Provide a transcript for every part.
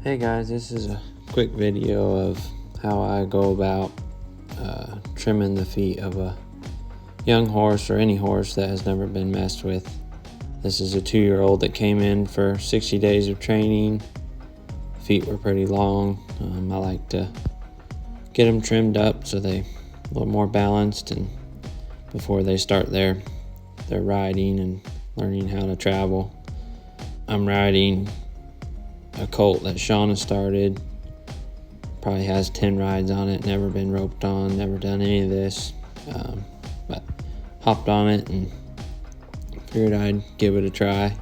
Hey guys, this is a quick video of how I go about trimming the feet of a young horse or any horse that has never been messed with. This is a 2-year-old that came in for 60 days of training. Feet were pretty long. I like to get them trimmed up so they're a little more balanced and before they start their riding and learning how to travel. I'm riding a Colt that Shauna started. Probably has 10 rides on it, never been roped on, never done any of this. But hopped on it and figured I'd give it a try.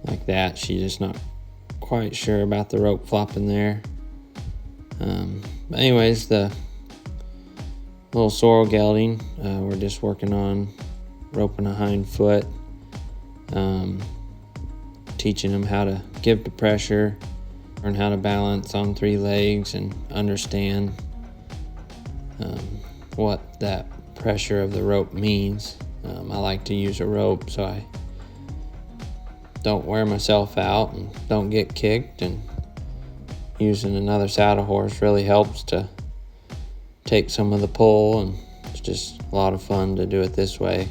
Like that, she's just not quite sure about the rope flopping there. But anyways, the little sorrel gelding, we're just working on roping a hind foot, teaching them how to give the pressure, learn how to balance on 3 legs and understand what that pressure of the rope means. I like to use a rope so I don't wear myself out and don't get kicked, and using another saddle horse really helps to take some of the pull, and it's just a lot of fun to do it this way.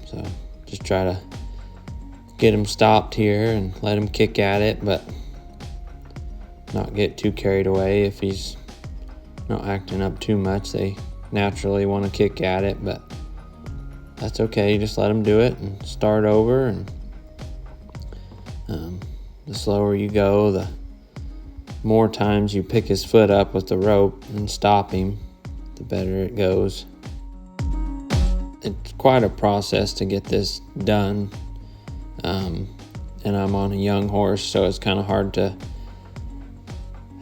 So just try to get him stopped here and let him kick at it, but not get too carried away. If he's not acting up too much, they naturally want to kick at it, but that's okay. Just let him do it and start over, and the slower you go, the more times you pick his foot up with the rope and stop him, the better it goes. It's quite a process to get this done, and I'm on a young horse, so it's kind of hard to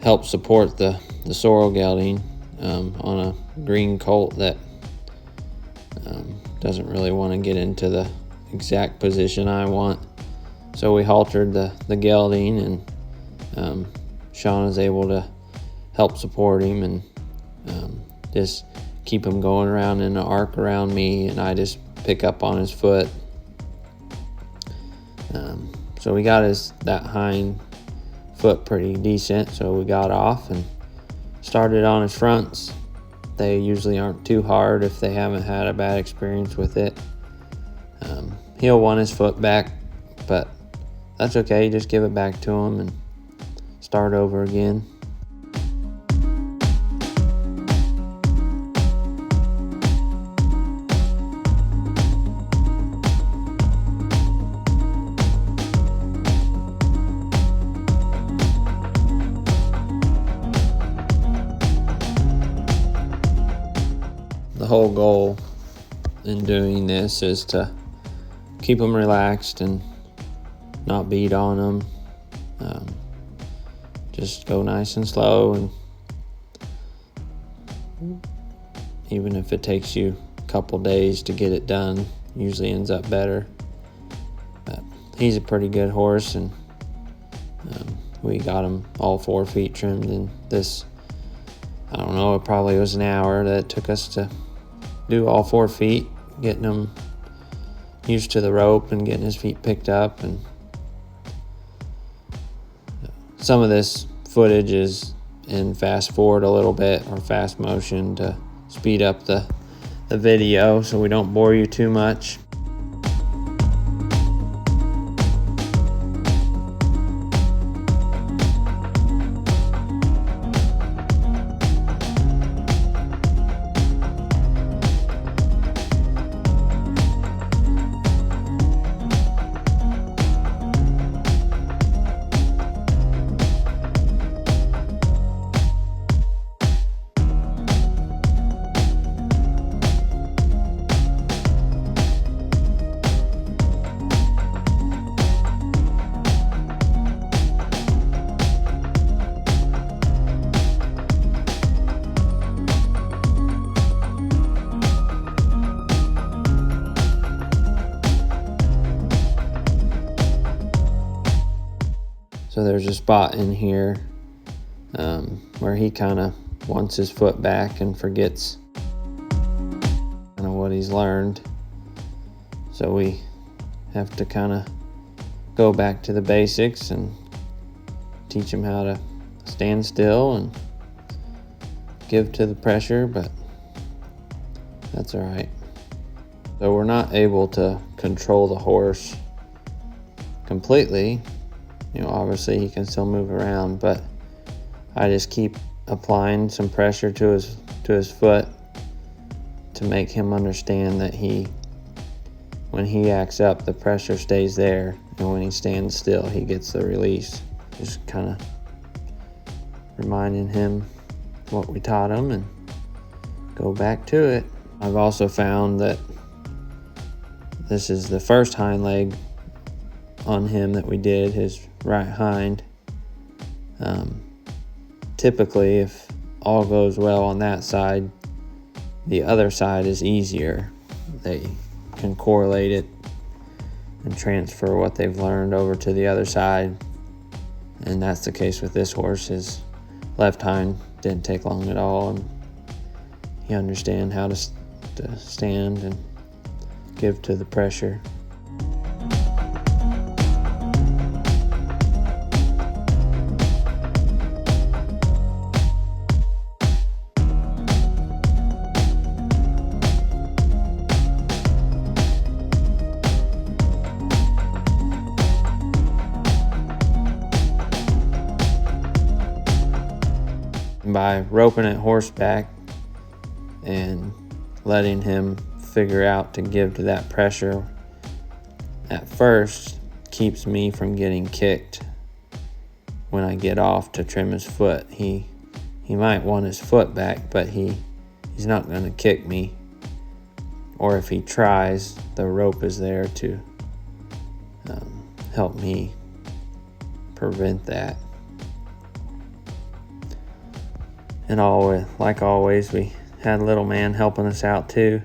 help support the sorrel gelding on a green colt that doesn't really want to get into the exact position I want. So we haltered the gelding, and Shauna's able to help support him and just keep him going around in an arc around me, and I just pick up on his foot. So we got that hind foot pretty decent, so we got off and started on his fronts. They usually aren't too hard if they haven't had a bad experience with it. He'll want his foot back, but that's okay. Just give it back to him and start over again. The whole goal in doing this is to keep them relaxed and not beat on them. Just go nice and slow, and even if it takes you a couple days to get it done, usually ends up better. But he's a pretty good horse, and we got him all 4 feet trimmed in this, I don't know, it probably was an hour that it took us to do all 4 feet, getting him used to the rope and getting his feet picked up. And some of this footage is in fast forward a little bit or fast motion to speed up the video so we don't bore you too much. So there's a spot in here where he kind of wants his foot back and forgets kind of what he's learned. So we have to kind of go back to the basics and teach him how to stand still and give to the pressure, but that's all right. So we're not able to control the horse completely. Obviously he can still move around, but I just keep applying some pressure to his foot to make him understand that when he acts up, the pressure stays there, and when he stands still, he gets the release. Just kind of reminding him what we taught him and go back to it. I've also found that this is the first hind leg on him that we did, his right hind. Typically, if all goes well on that side, the other side is easier. They can correlate it and transfer what they've learned over to the other side, and that's the case with this horse. His left hind didn't take long at all, and he understands how to stand and give to the pressure. By roping at horseback and letting him figure out to give to that pressure at first keeps me from getting kicked when I get off to trim his foot. He might want his foot back, but he's not going to kick me. Or if he tries, the rope is there to help me prevent that. And like always, we had little man helping us out too.